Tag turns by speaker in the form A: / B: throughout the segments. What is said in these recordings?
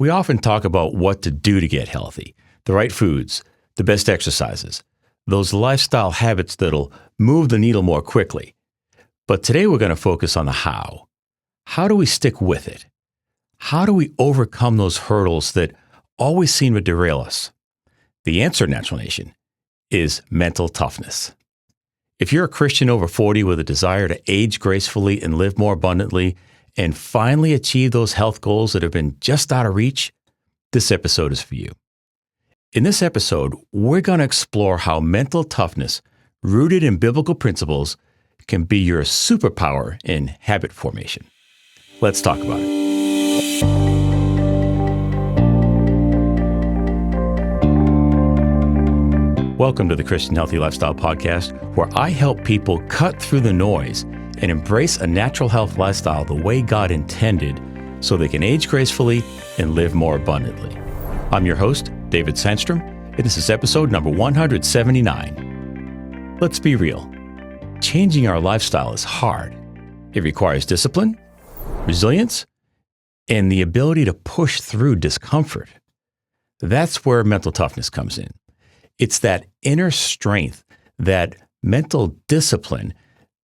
A: We often talk about what to do to get healthy, the right foods, the best exercises, those lifestyle habits that'll move the needle more quickly. But today we're going to focus on the how. How do we stick with it? How do we overcome those hurdles that always seem to derail us? The answer, Natural Nation, is mental toughness. If you're a Christian over 40 with a desire to age gracefully and live more abundantly and finally achieve those health goals that have been just out of reach, this episode is for you. In this episode, we're going to explore how mental toughness, rooted in biblical principles, can be your superpower in habit formation. Let's talk about it. Welcome to the Christian Healthy Lifestyle Podcast, where I help people cut through the noise and embrace a natural health lifestyle the way God intended so they can age gracefully and live more abundantly. I'm your host, David Sandstrom, and this is episode number 179. Let's be real. Changing our lifestyle is hard. It requires discipline, resilience, and the ability to push through discomfort. That's where mental toughness comes in. It's that inner strength, that mental discipline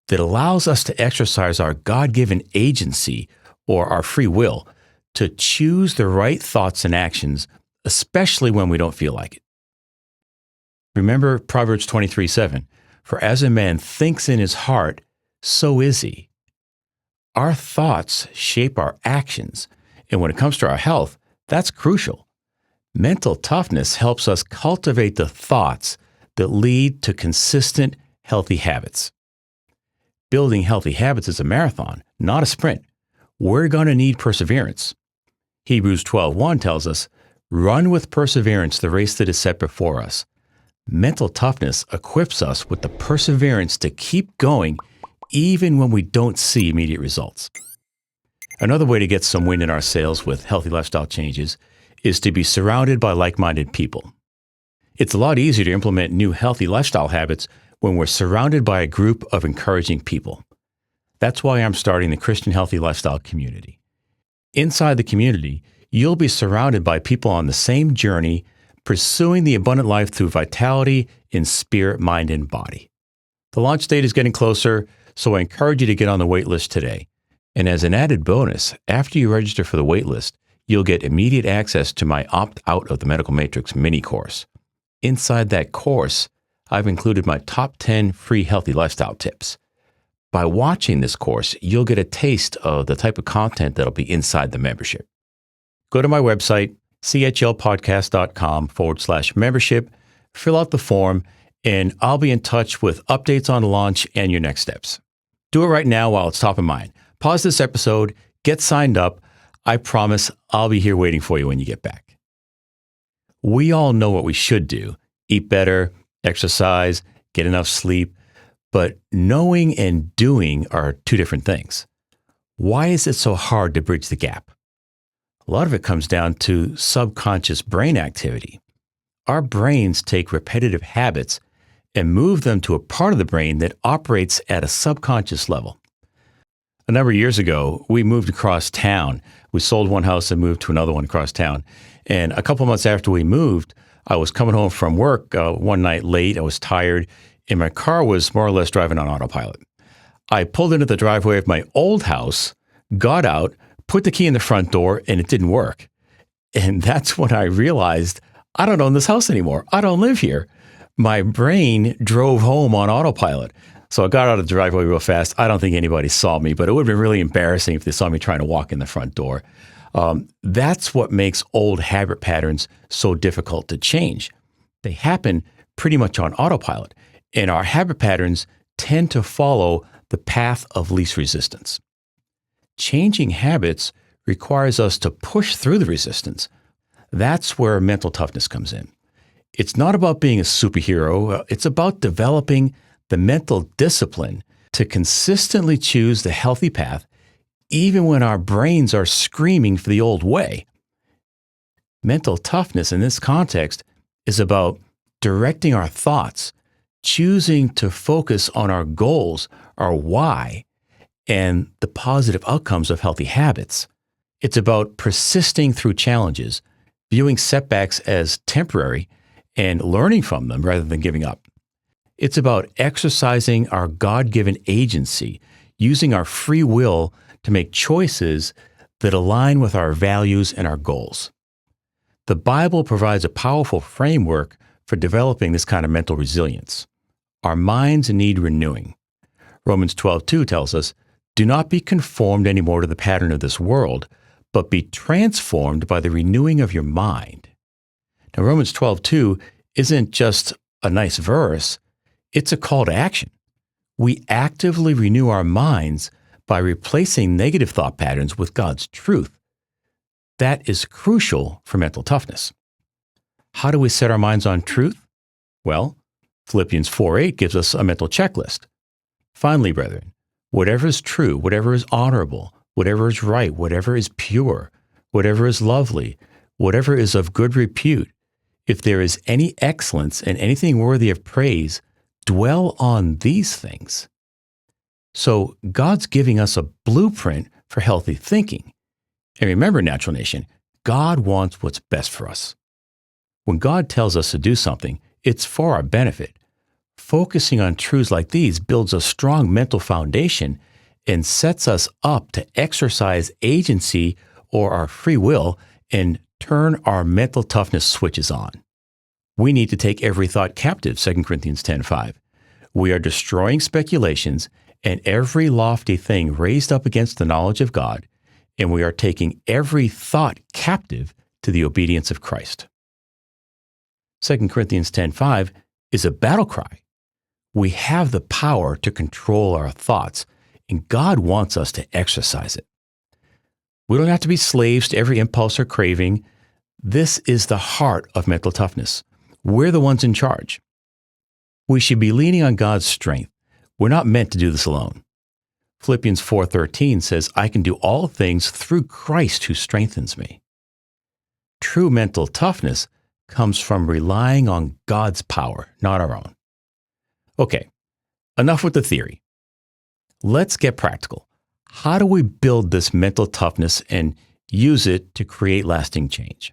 A: that allows us to exercise our God-given agency or our free will to choose the right thoughts and actions, especially when we don't feel like it. Remember Proverbs 23:7, "For as a man thinks in his heart, so is he." Our thoughts shape our actions, and when it comes to our health, that's crucial. Mental toughness helps us cultivate the thoughts that lead to consistent, healthy habits. Building healthy habits is a marathon, not a sprint. We're going to need perseverance. Hebrews 12:1 tells us, "Run with perseverance the race that is set before us." Mental toughness equips us with the perseverance to keep going even when we don't see immediate results. Another way to get some wind in our sails with healthy lifestyle changes is to be surrounded by like-minded people. It's a lot easier to implement new healthy lifestyle habits when we're surrounded by a group of encouraging people. That's why I'm starting the Christian Healthy Lifestyle community. Inside the community, you'll be surrounded by people on the same journey, pursuing the abundant life through vitality in spirit, mind, and body. The launch date is getting closer, so I encourage you to get on the wait list today. And as an added bonus, after you register for the wait list, you'll get immediate access to my Opt Out of the Medical Matrix mini course. Inside that course, I've included my top 10 free healthy lifestyle tips. By watching this course, you'll get a taste of the type of content that'll be inside the membership. Go to my website, chlpodcast.com/membership, fill out the form, and I'll be in touch with updates on the launch and your next steps. Do it right now while it's top of mind. Pause this episode, get signed up. I promise I'll be here waiting for you when you get back. We all know what we should do: eat better, exercise, get enough sleep, but knowing and doing are two different things. Why is it so hard to bridge the gap? A lot of it comes down to subconscious brain activity. Our brains take repetitive habits and move them to a part of the brain that operates at a subconscious level. A number of years ago, we moved across town. We sold one house and moved to another one across town. And a couple months after we moved, I was coming home from work one night late. I was tired, and my car was more or less driving on autopilot. I pulled into the driveway of my old house, got out, put the key in the front door, and it didn't work. And that's when I realized I don't own this house anymore. I don't live here. My brain drove home on autopilot. So I got out of the driveway real fast. I don't think anybody saw me, but it would have been really embarrassing if they saw me trying to walk in the front door. That's what makes old habit patterns so difficult to change. They happen pretty much on autopilot, and our habit patterns tend to follow the path of least resistance. Changing habits requires us to push through the resistance. That's where mental toughness comes in. It's not about being a superhero. It's about developing the mental discipline to consistently choose the healthy path, even when our brains are screaming for the old way. Mental toughness in this context is about directing our thoughts, choosing to focus on our goals, our why, and the positive outcomes of healthy habits. It's about persisting through challenges, viewing setbacks as temporary, and learning from them rather than giving up. It's about exercising our God-given agency, using our free will to make choices that align with our values and our goals. The Bible provides a powerful framework for developing this kind of mental resilience. Our minds need renewing. Romans 12:2 tells us, "Do not be conformed anymore to the pattern of this world, but be transformed by the renewing of your mind." Now, Romans 12:2 isn't just a nice verse, it's a call to action. We actively renew our minds by replacing negative thought patterns with God's truth. That is crucial for mental toughness. How do we set our minds on truth? Well, Philippians 4:8 gives us a mental checklist. Finally, brethren, whatever is true, whatever is honorable, whatever is right, whatever is pure, whatever is lovely, whatever is of good repute, if there is any excellence and anything worthy of praise, dwell on these things. So God's giving us a blueprint for healthy thinking. And remember, Natural Nation, God wants what's best for us. When God tells us to do something, it's for our benefit. Focusing on truths like these builds a strong mental foundation and sets us up to exercise agency or our free will and turn our mental toughness switches on. We need to take every thought captive, 2 Corinthians 10:5. We are destroying speculations and every lofty thing raised up against the knowledge of God, and we are taking every thought captive to the obedience of Christ. 2 Corinthians 10:5 is a battle cry. We have the power to control our thoughts, and God wants us to exercise it. We don't have to be slaves to every impulse or craving. This is the heart of mental toughness. We're the ones in charge. We should be leaning on God's strength. We're not meant to do this alone. Philippians 4:13 says, "I can do all things through Christ who strengthens me." True mental toughness comes from relying on God's power, not our own. Okay, enough with the theory. Let's get practical. How do we build this mental toughness and use it to create lasting change?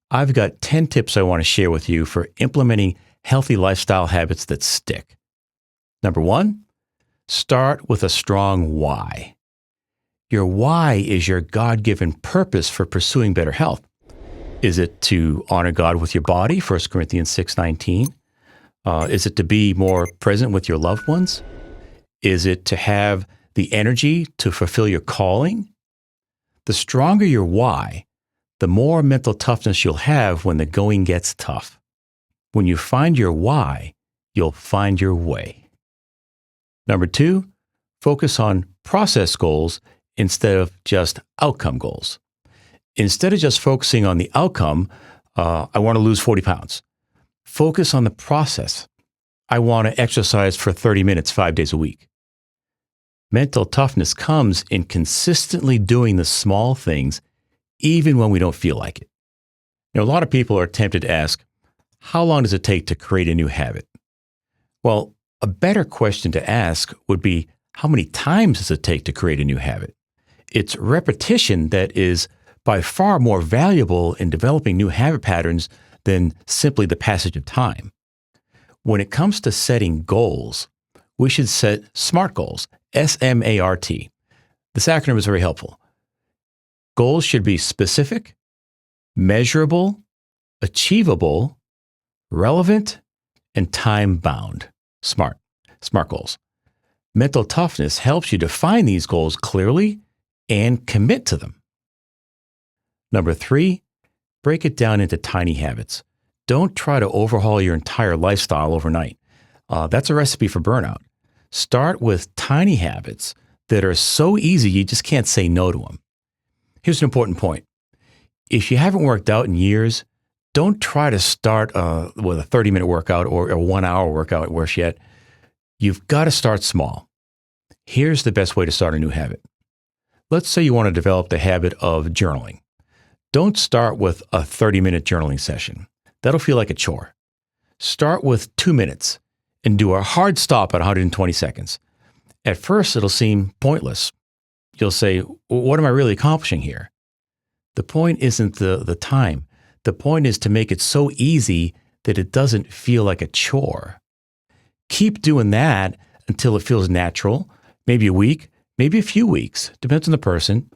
A: I've got 10 tips I want to share with you for implementing healthy lifestyle habits that stick. Number 1, start with a strong why. Your why is your God-given purpose for pursuing better health. Is it to honor God with your body, 1 Corinthians 6:19? Is it to be more present with your loved ones? Is it to have the energy to fulfill your calling? The stronger your why, the more mental toughness you'll have when the going gets tough. When you find your why, you'll find your way. Number 2, focus on process goals instead of just outcome goals. Instead of just focusing on the outcome, I want to lose 40 pounds. Focus on the process. I want to exercise for 30 minutes, 5 days a week. Mental toughness comes in consistently doing the small things, even when we don't feel like it. A lot of people are tempted to ask, how long does it take to create a new habit? Well, a better question to ask would be, how many times does it take to create a new habit? It's repetition that is by far more valuable in developing new habit patterns than simply the passage of time. When it comes to setting goals, we should set SMART goals, SMART. This acronym is very helpful. Goals should be specific, measurable, achievable, relevant, and time-bound. SMART goals. Mental toughness helps you define these goals clearly and commit to them. Number 3, break it down into tiny habits. Don't try to overhaul your entire lifestyle overnight. That's a recipe for burnout. Start with tiny habits that are so easy you just can't say no to them. Here's an important point. If you haven't worked out in years, don't try to start with a 30-minute workout or a 1-hour workout worse yet. You've got to start small. Here's the best way to start a new habit. Let's say you want to develop the habit of journaling. Don't start with a 30-minute journaling session. That'll feel like a chore. Start with 2 minutes and do a hard stop at 120 seconds. At first, it'll seem pointless. You'll say, what am I really accomplishing here? The point isn't the time. The point is to make it so easy that it doesn't feel like a chore. Keep doing that until it feels natural, maybe a week, maybe a few weeks, depends on the person.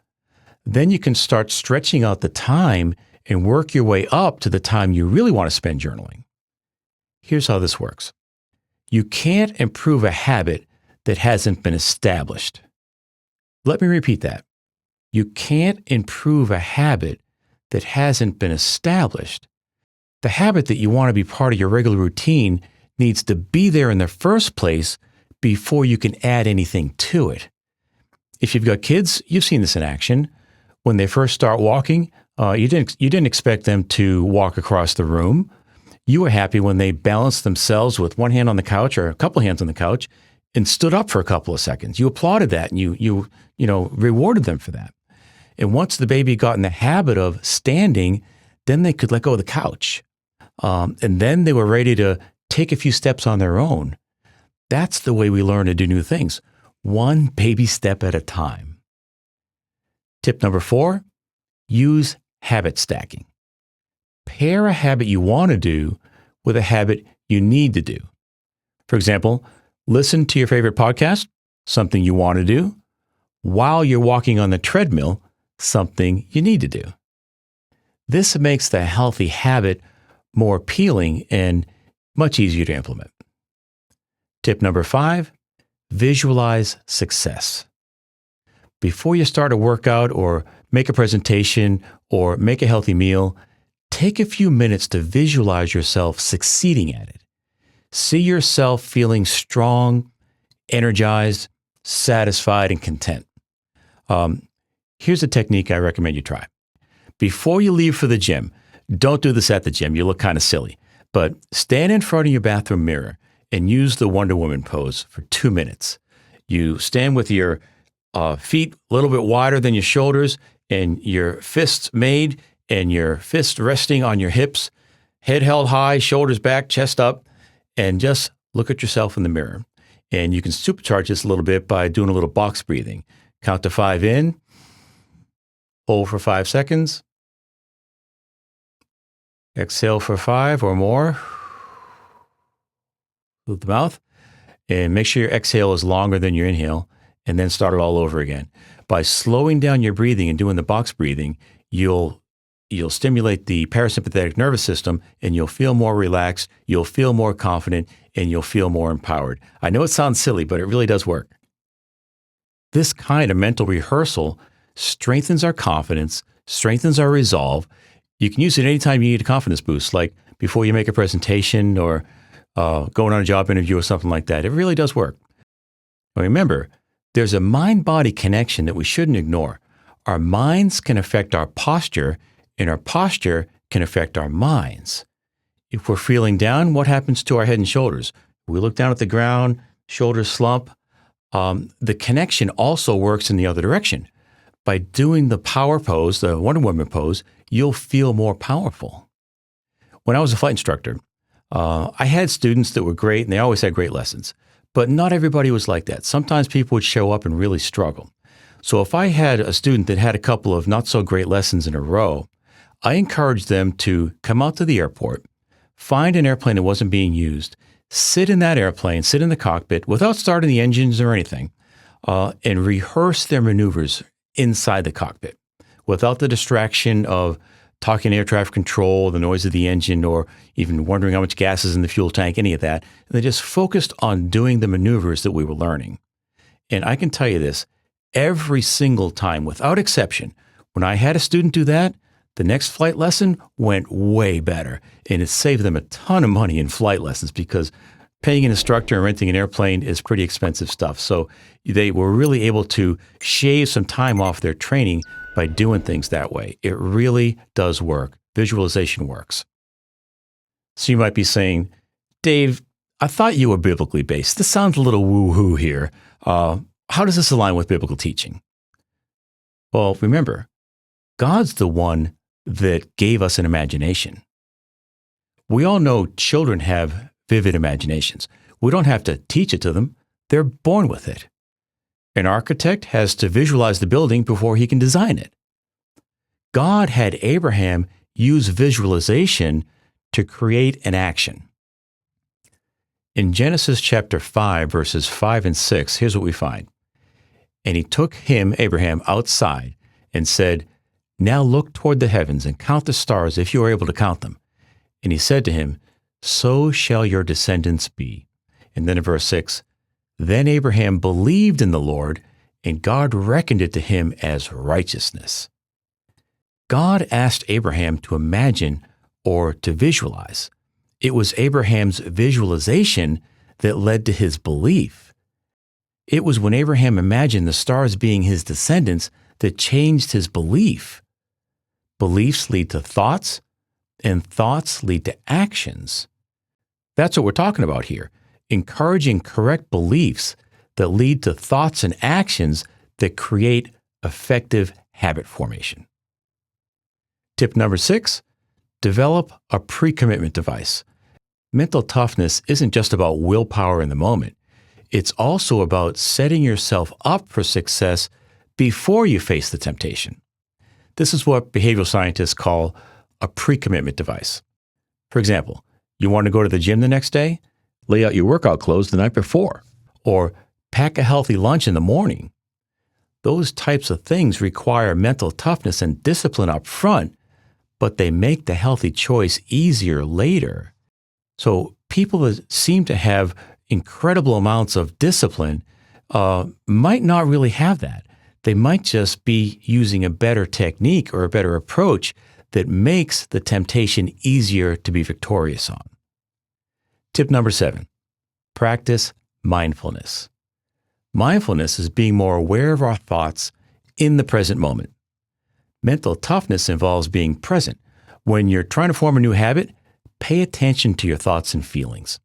A: Then you can start stretching out the time and work your way up to the time you really want to spend journaling. Here's how this works. You can't improve a habit that hasn't been established. Let me repeat that. You can't improve a habit that hasn't been established. The habit that you want to be part of your regular routine needs to be there in the first place before you can add anything to it. If you've got kids, you've seen this in action. When they first start walking, you didn't expect them to walk across the room. You were happy when they balanced themselves with one hand on the couch or a couple hands on the couch and stood up for a couple of seconds. You applauded that and you rewarded them for that. And once the baby got in the habit of standing, then they could let go of the couch. And then they were ready to take a few steps on their own. That's the way we learn to do new things, one baby step at a time. Tip number 4, use habit stacking. Pair a habit you want to do with a habit you need to do. For example, listen to your favorite podcast, something you want to do, while you're walking on the treadmill, something you need to do. This makes the healthy habit more appealing and much easier to implement. Tip number 5, visualize success. Before you start a workout or make a presentation or make a healthy meal, take a few minutes to visualize yourself succeeding at it. See yourself feeling strong, energized, satisfied, and content. Here's a technique I recommend you try. Before you leave for the gym, don't do this at the gym. You look kind of silly. But stand in front of your bathroom mirror and use the Wonder Woman pose for 2 minutes. You stand with your feet a little bit wider than your shoulders and your fists made and your fists resting on your hips, head held high, shoulders back, chest up, and just look at yourself in the mirror. And you can supercharge this a little bit by doing a little box breathing. Count to 5 in, hold for 5 seconds, exhale for 5 or more, through the mouth, and make sure your exhale is longer than your inhale, and then start it all over again. By slowing down your breathing and doing the box breathing, you'll stimulate the parasympathetic nervous system, and you'll feel more relaxed, you'll feel more confident, and you'll feel more empowered. I know it sounds silly, but it really does work. This kind of mental rehearsal strengthens our confidence, strengthens our resolve. You can use it anytime you need a confidence boost, like before you make a presentation or going on a job interview or something like that. It really does work. Now remember, there's a mind-body connection that we shouldn't ignore. Our minds can affect our posture, and our posture can affect our minds. If we're feeling down, what happens to our head and shoulders? We look down at the ground, shoulders slump. The connection also works in the other direction. By doing the power pose, the Wonder Woman pose, you'll feel more powerful. When I was a flight instructor, I had students that were great, and they always had great lessons. But not everybody was like that. Sometimes people would show up and really struggle. So if I had a student that had a couple of not so great lessons in a row, I encouraged them to come out to the airport, find an airplane that wasn't being used, sit in that airplane, sit in the cockpit without starting the engines or anything, and rehearse their maneuvers inside the cockpit without the distraction of talking air traffic control, the noise of the engine, or even wondering how much gas is in the fuel tank, any of that. And they just focused on doing the maneuvers that we were learning. And I can tell you this, every single time, without exception, when I had a student do that, the next flight lesson went way better. And it saved them a ton of money in flight lessons because paying an instructor and renting an airplane is pretty expensive stuff. So they were really able to shave some time off their training by doing things that way. It really does work. Visualization works. So you might be saying, Dave, I thought you were biblically based. This sounds a little woo-hoo here. How does this align with biblical teaching? Well, remember, God's the one that gave us an imagination. We all know children have vivid imaginations. We don't have to teach it to them. They're born with it. An architect has to visualize the building before he can design it. God had Abraham use visualization to create an action. In Genesis chapter 5, verses 5 and 6, here's what we find. And he took him, Abraham, outside and said, "Now look toward the heavens and count the stars if you are able to count them." And he said to him, "So shall your descendants be." And then in verse 6, then Abraham believed in the Lord, and God reckoned it to him as righteousness. God asked Abraham to imagine or to visualize. It was Abraham's visualization that led to his belief. It was when Abraham imagined the stars being his descendants that changed his belief. Beliefs lead to thoughts, and thoughts lead to actions. That's what we're talking about here, encouraging correct beliefs that lead to thoughts and actions that create effective habit formation. Tip number 6, develop a pre-commitment device. Mental toughness isn't just about willpower in the moment. It's also about setting yourself up for success before you face the temptation. This is what behavioral scientists call a pre-commitment device. For example, you want to go to the gym the next day? Lay out your workout clothes the night before, or pack a healthy lunch in the morning. Those types of things require mental toughness and discipline up front, but they make the healthy choice easier later. So people that seem to have incredible amounts of discipline might not really have that. They might just be using a better technique or a better approach that makes the temptation easier to be victorious on. Tip number 7, practice mindfulness. Mindfulness is being more aware of our thoughts in the present moment. Mental toughness involves being present. When you're trying to form a new habit, pay attention to your thoughts and feelings.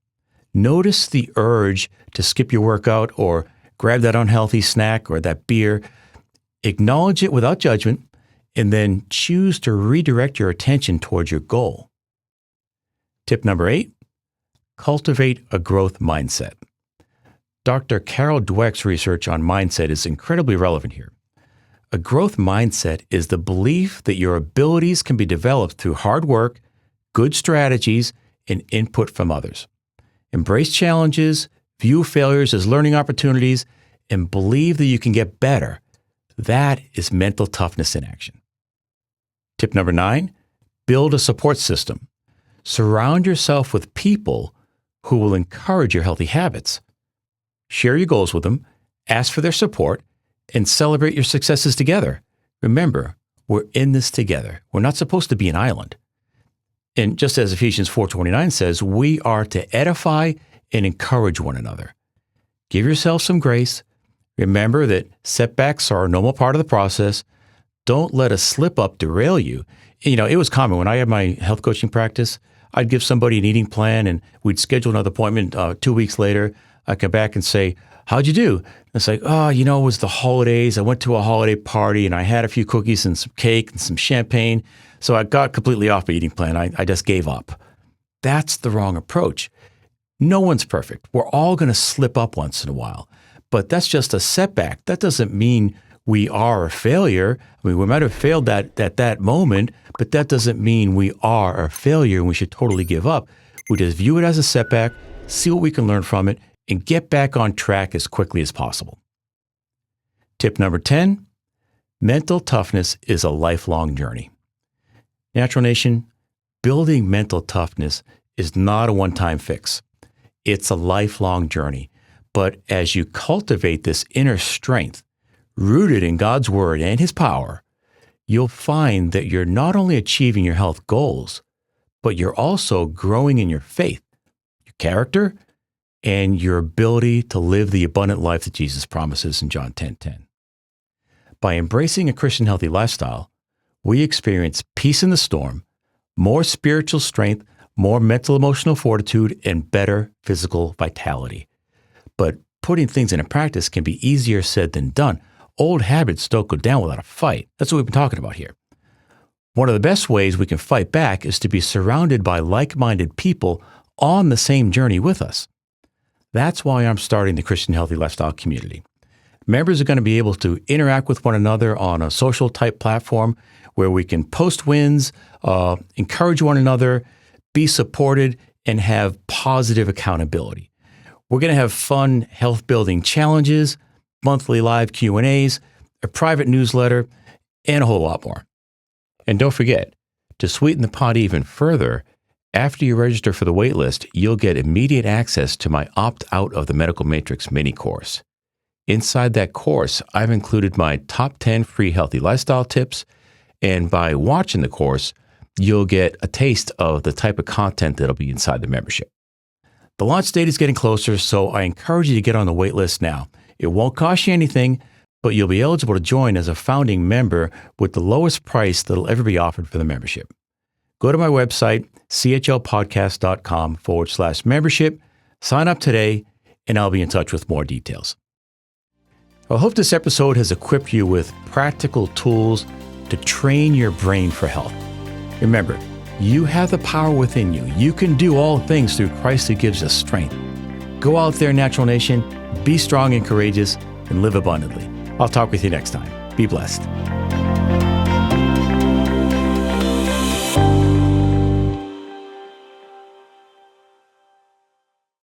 A: Notice the urge to skip your workout or grab that unhealthy snack or that beer. Acknowledge it without judgment, and then choose to redirect your attention towards your goal. Tip number 8, cultivate a growth mindset. Dr. Carol Dweck's research on mindset is incredibly relevant here. A growth mindset is the belief that your abilities can be developed through hard work, good strategies, and input from others. Embrace challenges, view failures as learning opportunities, and believe that you can get better. That is mental toughness in action. Tip number 9, build a support system. Surround yourself with people who will encourage your healthy habits. Share your goals with them, ask for their support, and celebrate your successes together. Remember, we're in this together. We're not supposed to be an island. And just as Ephesians 4:29 says, we are to edify and encourage one another. Give yourself some grace. Remember that setbacks are a normal part of the process. Don't let a slip-up derail you. You know, it was common when I had my health coaching practice, I'd give somebody an eating plan and we'd schedule another appointment 2 weeks later. I'd come back and say, "How'd you do?" And it's like, it was the holidays. I went to a holiday party and I had a few cookies and some cake and some champagne. So I got completely off my eating plan. I just gave up. That's the wrong approach. No one's perfect. We're all going to slip up once in a while, but that's just a setback. That doesn't mean we are a failure. I mean, we might have failed at that moment, but that doesn't mean we are a failure and we should totally give up. We just view it as a setback, see what we can learn from it, and get back on track as quickly as possible. Tip number 10, mental toughness is a lifelong journey. Natural Nation, building mental toughness is not a one-time fix. It's a lifelong journey. But as you cultivate this inner strength, rooted in God's Word and His power, you'll find that you're not only achieving your health goals, but you're also growing in your faith, your character, and your ability to live the abundant life that Jesus promises in John 10:10. By embracing a Christian healthy lifestyle, we experience peace in the storm, more spiritual strength, more mental emotional fortitude, and better physical vitality. But putting things into practice can be easier said than done. Old habits don't go down without a fight. That's what we've been talking about here. One of the best ways we can fight back is to be surrounded by like-minded people on the same journey with us. That's why I'm starting the Christian Healthy Lifestyle community. Members are going to be able to interact with one another on a social type platform where we can post wins, encourage one another, be supported, and have positive accountability. We're going to have fun health building challenges, monthly live Q&As, a private newsletter, and a whole lot more. And don't forget, to sweeten the pot even further, after you register for the waitlist, you'll get immediate access to my Opt-Out of the Medical Matrix mini course. Inside that course, I've included my top 10 free healthy lifestyle tips, and by watching the course, you'll get a taste of the type of content that'll be inside the membership. The launch date is getting closer, so I encourage you to get on the waitlist now. It won't cost you anything, but you'll be eligible to join as a founding member with the lowest price that'll ever be offered for the membership. Go to my website, chlpodcast.com/membership, sign up today, and I'll be in touch with more details. I hope this episode has equipped you with practical tools to train your brain for health. Remember, you have the power within you. You can do all things through Christ who gives us strength. Go out there, Natural Nation, be strong and courageous, and live abundantly. I'll talk with you next time. Be blessed.